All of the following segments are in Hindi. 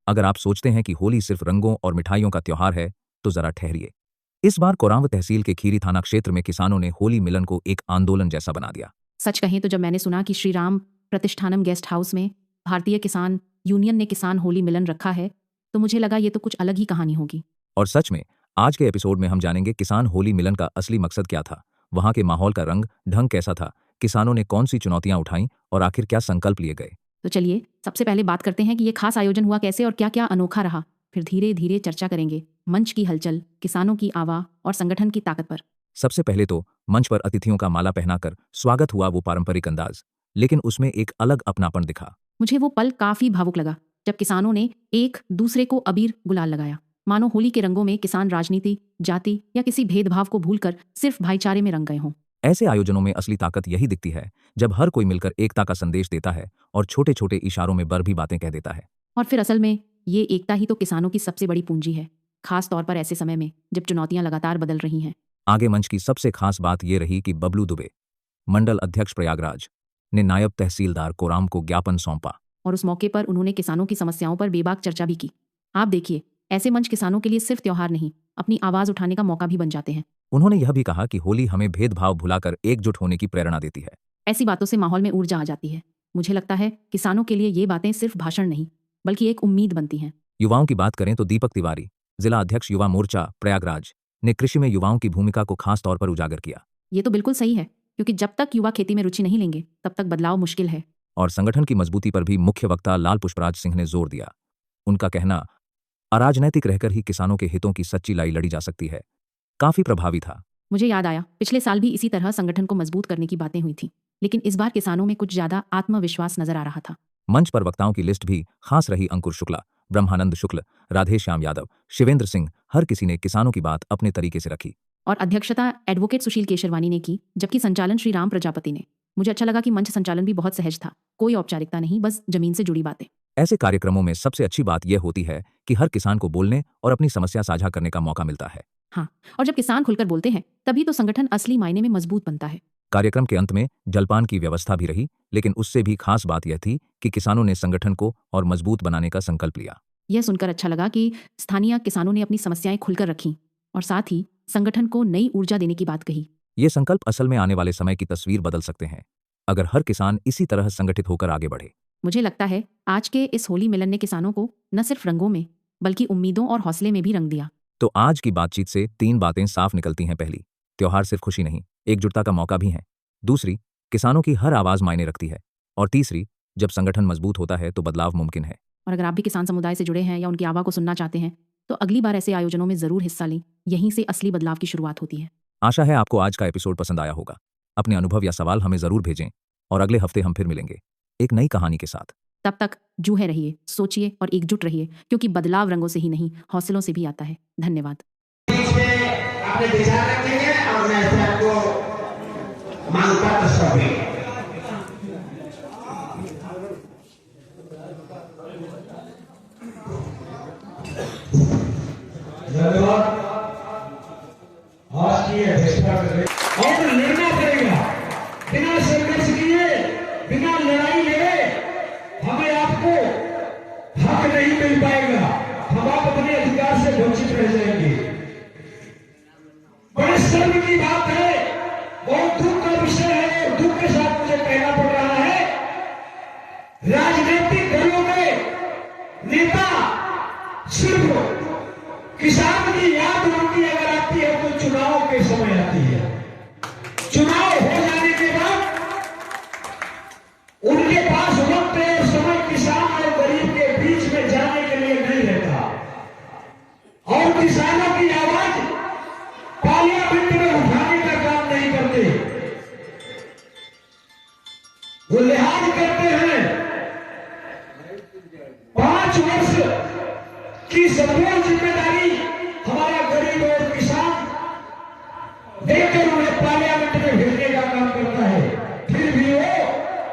अगर आप सोचते हैं कि होली सिर्फ रंगों और मिठाइयों का त्योहार है, तो जरा ठहरिए। इस बार कोरांव तहसील के खीरी थाना क्षेत्र में किसानों ने होली मिलन को एक आंदोलन जैसा बना दिया। सच कहें तो जब मैंने सुना कि श्री राम प्रतिष्ठानम गेस्ट हाउस में भारतीय किसान यूनियन ने किसान होली मिलन रखा है, तो मुझे लगा ये तो कुछ अलग ही कहानी होगी। और सच में आज के एपिसोड में हम जानेंगे किसान होली मिलन का असली मकसद क्या था, वहां के माहौल का रंग ढंग कैसा था, किसानों ने कौन सी चुनौतियां उठाईं और आखिर क्या संकल्प लिए गए। तो चलिए सबसे पहले बात करते हैं कि ये खास आयोजन हुआ कैसे और क्या क्या अनोखा रहा। फिर धीरे धीरे चर्चा करेंगे मंच की हलचल, किसानों की आवाज़ और संगठन की ताकत पर। सबसे पहले तो मंच पर अतिथियों का माला पहनाकर स्वागत हुआ, वो पारंपरिक अंदाज, लेकिन उसमें एक अलग अपनापन दिखा। मुझे वो पल काफी भावुक लगा जब किसानों ने एक दूसरे को अबीर गुलाल लगाया, मानो होली के रंगों में किसान राजनीति, जाति या किसी भेदभाव को भूलकर सिर्फ भाईचारे में रंग गए हों। ऐसे आयोजनों में असली ताकत यही दिखती है जब हर कोई मिलकर एकता का संदेश देता है और छोटे छोटे इशारों में बर भी बातें कह देता है। और फिर असल में ये एकता ही तो किसानों की सबसे बड़ी पूंजी है, खास तौर पर ऐसे समय में जब चुनौतियां लगातार बदल रही हैं। आगे मंच की सबसे खास बात यह रही कि बबलू दुबे, मंडल अध्यक्ष प्रयागराज, ने नायब तहसीलदार कोराम को ज्ञापन सौंपा। और उस मौके पर उन्होंने किसानों की समस्याओं पर बेबाक चर्चा भी की। आप देखिए, ऐसे मंच किसानों के लिए सिर्फ त्योहार नहीं, अपनी आवाज उठाने का मौका भी बन जाते हैं। उन्होंने यह भी कहा कि होली हमें भेदभाव भुलाकर एकजुट होने की प्रेरणा देती है। ऐसी बातों से माहौल में ऊर्जा आ जाती है। मुझे लगता है किसानों के लिए ये बातें सिर्फ भाषण नहीं, बल्कि एक उम्मीद बनती हैं। युवाओं की बात करें तो दीपक तिवारी, जिला अध्यक्ष युवा मोर्चा प्रयागराज, ने कृषि में युवाओं की भूमिका को खास तौर पर उजागर किया। ये तो बिल्कुल सही है, क्योंकि जब तक युवा खेती में रुचि नहीं लेंगे तब तक बदलाव मुश्किल है। और संगठन की मजबूती पर भी मुख्य वक्ता लाल पुष्पराज सिंह ने जोर दिया। उनका कहना, अराजनैतिक रहकर ही किसानों के हितों की सच्ची लड़ाई लड़ी जा सकती है, काफी प्रभावी था। मुझे याद आया, पिछले साल भी इसी तरह संगठन को मजबूत करने की बातें हुई थी, लेकिन इस बार किसानों में कुछ ज्यादा आत्मविश्वास नजर आ रहा था। मंच पर वक्ताओं की लिस्ट भी खास रही। अंकुर शुक्ला, ब्रह्मानंद शुक्ल, राधेश्याम यादव, शिवेंद्र सिंह, हर किसी ने किसानों की बात अपने तरीके से रखी। और अध्यक्षता एडवोकेट सुशील केशरवानी ने की, जबकि संचालन श्री राम प्रजापति ने। मुझे अच्छा लगा कि मंच संचालन भी बहुत सहज था, कोई औपचारिकता नहीं, बस जमीन से जुड़ी बातें। ऐसे कार्यक्रमों में सबसे अच्छी बात यह होती है कि हर किसान को बोलने और अपनी समस्या साझा करने का मौका मिलता है। हाँ, और जब किसान खुलकर बोलते हैं तभी तो संगठन असली मायने में मजबूत बनता है। कार्यक्रम के अंत में जलपान की व्यवस्था भी रही, लेकिन उससे भी खास बात यह थी कि किसानों ने संगठन को और मजबूत बनाने का संकल्प लिया। यह सुनकर अच्छा लगा कि स्थानीय किसानों ने अपनी समस्याएं खुलकर रखी और साथ ही संगठन को नई ऊर्जा देने की बात कही। ये संकल्प असल में आने वाले समय की तस्वीर बदल सकते हैं, अगर हर किसान इसी तरह संगठित होकर आगे बढ़े। मुझे लगता है आज के इस होली मिलन ने किसानों को न सिर्फ रंगों में बल्कि उम्मीदों और हौसले में भी रंग दिया। तो आज की बातचीत से 3 बातें साफ निकलती हैं। पहली, त्योहार सिर्फ खुशी नहीं, एकजुटता का मौका भी है। दूसरी, किसानों की हर आवाज मायने रखती है। और तीसरी, जब संगठन मजबूत होता है तो बदलाव मुमकिन है। और अगर आप भी किसान समुदाय से जुड़े हैं या उनकी आवाज़ को सुनना चाहते हैं, तो अगली बार ऐसे आयोजनों में जरूर हिस्सा लें। यहीं से असली बदलाव की शुरुआत होती है। आशा है आपको आज का एपिसोड पसंद आया होगा। अपने अनुभव या सवाल हमें जरूर भेजें और अगले हफ्ते हम फिर मिलेंगे एक नई कहानी के साथ। तब तक जूहे रहिए, सोचिए और एकजुट रहिए, क्योंकि बदलाव रंगों से ही नहीं, हौसलों से भी आता है। धन्यवाद। अपने विचार रखेंगे और मैं ऐसे आपको मांगता तस्वीर धन्यवाद। आज की अध्यक्षता और लड़ना पड़ेगा, बिना संघर्ष किए, बिना लड़ाई लड़े हमें आपको हक नहीं मिल पाएगा। हम आप अपने अधिकार से वंचित रह जाएंगे। बड़े शर्म की बात है, बहुत दुख का विषय है और दुख के साथ मुझे कहना पड़ रहा है, राजनीतिक दलों में नेता सिर्फ किसान की याद उनकी अगर आती है तो चुनाव के समय आती है। चुनाव हो जाने के बाद उनके पास वक्त और समय किसान और गरीब के बीच में जाने के लिए नहीं रहता और किसानों की आवाज पार्लियामेंट में उठाने का काम नहीं करते। वो लिहाज करते हैं 5 वर्ष की संपूर्ण जिम्मेदारी हमारा गरीब और किसान देकर उन्हें पार्लियामेंट में भेजने का काम करता है। फिर भी वो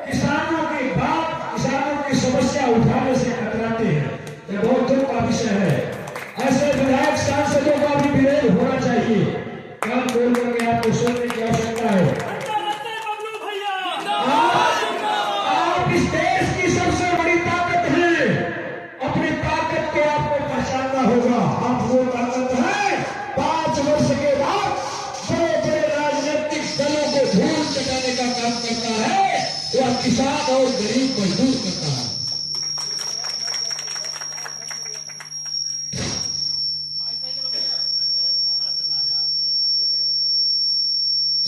किसानों की बात, किसानों की समस्या उठाने से कतराते हैं। यह बहुत दुख का विषय है। ऐसे विधायक सांसदों का भी विरोध होना चाहिए। काम बोल करके आपको सुनने की आवश्यकता है। आप इस देश की सबसे बड़ी ताकत है। अपनी ताकत को आपको पहचानना होगा। आप वो ताकत है 5 वर्ष के बाद बड़े बड़े राजनीतिक दलों को धूल चटाने का काम करता है, वह किसान और गरीब मजदूर करता है।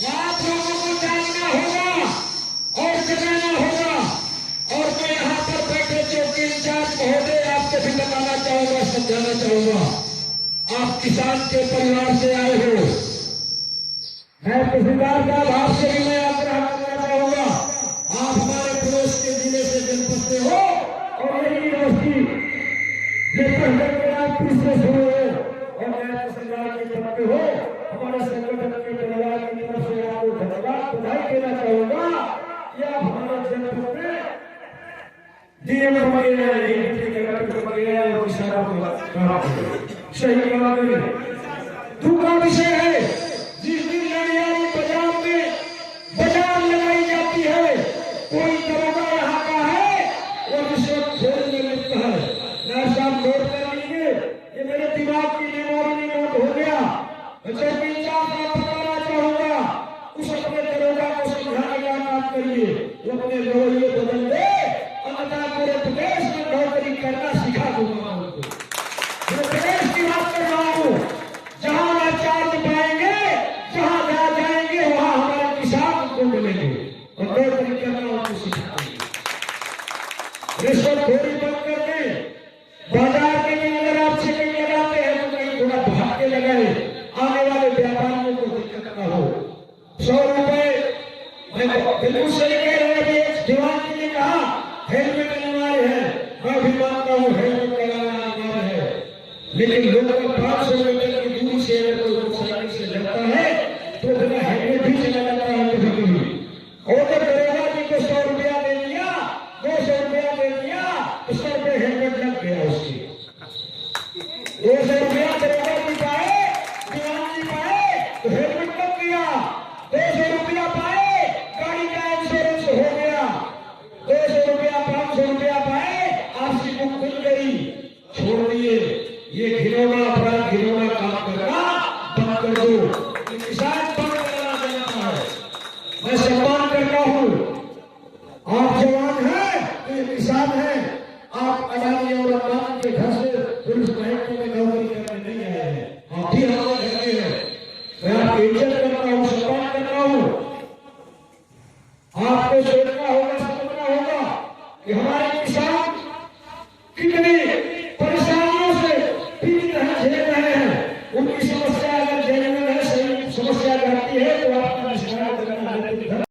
आप लोगों को जानना होगा और जगाना होगा। और मैं यहाँ पर बैठे चौकी इंचार्ज महोदय आपको भी बताना चाहूंगा, समझाना चाहूंगा। आप किसान के परिवार से आए हो, मैं तहसीलदार का भाव से भी मैं आग्रह करना चाहूंगा। आप हमारे पड़ोस के जिले से जनपद से हो और यही यूनिवर्सिटी जो पहले के आप तीसरे से हो और मैं तहसीलदार की तरफ से हो, हमारे संगठन के परिवार की तरफ से आपको धन्यवाद बधाई देना चाहूंगा। यह हमारे जनपद में डीएम बने हैं और सही दूसरा विषय है, जिस दिन लड़ियारी बाजार लगाई जाती है, कोई दरोगा यहाँ का है वो रिश्वत खोलने लगता है। मैं साहब नोट कर लीजिए, ये मेरे दिमाग की मेमोरी में नोट हो गया। चौकी इंचार्ज को बताना चाहूंगा, उस अपने दरोगा को समझाने का काम करिए, वो अपने रवैये बदल दे, अन्यथा पूरे प्रदेश में नौकरी करना सिखा दूंगा उनको। पूरे प्रदेश की बात कर रहा हूँ, जहां आचार्य पाएंगे, जहां जा जाएंगे वहां हमारे किसान को मिलेंगे और नौकरी करना उनको सिखाएंगे। रिश्वतखोरी बंद कर दें। बाजार के लिए अगर आप चेकिंग लगाते हैं तो कहीं थोड़ा भाग के लगाए, आने वाले व्यापारियों को दिक्कत ना हो। 100 रुपए बिल्कुल सही कह रहे हैं। एक जवान जी ने कहा हेलमेट अनिवार्य है, मैं भी मानता हूँ हेलमेट लगाना अनिवार्य है, लेकिन लोग 500 मीटर की दूरी से अगर कोई मोटरसाइकिल से जाता है तो बिना हेलमेट भी चला जाता है कभी कभी। और जब दरोगा जी को 100 रुपया दे दिया, 200 रुपया दे दिया, तो 100 रुपये हेलमेट लग गया उसकी। 200 रुपया दरोगा जी पाए, दीवान जी पाए तो हेलमेट लग गया। 200 रुपया पाए, गाड़ी का इंश्योरेंस हो गया। 200 रुपया 500 रुपया पाए, आपसी बुक खुल गई। छोड़ दिए ये घिनौना अपराध, घिनौना काम करना बंद कर दो। किसान बंद करना चाहता है, मैं सम्मान करता हूँ। आप जवान हैं तो ये किसान हैं। आप अडानी और अंबानी के घर से पुलिस महकमे में नौकरी करने नहीं आए हैं, आप भी हमारे घर के हैं। मैं आपकी इज्जत करता हूँ, सम्मान करता हूँ। आपको सोचना होगा, समझना होगा कि हमारे किसान कितनी परेशानियों से पीड़ित हैं, झेल रहे हैं। उनकी समस्या अगर जेन्युइन है, सही समस्या रहती है तो आपका निष्ठान करना है।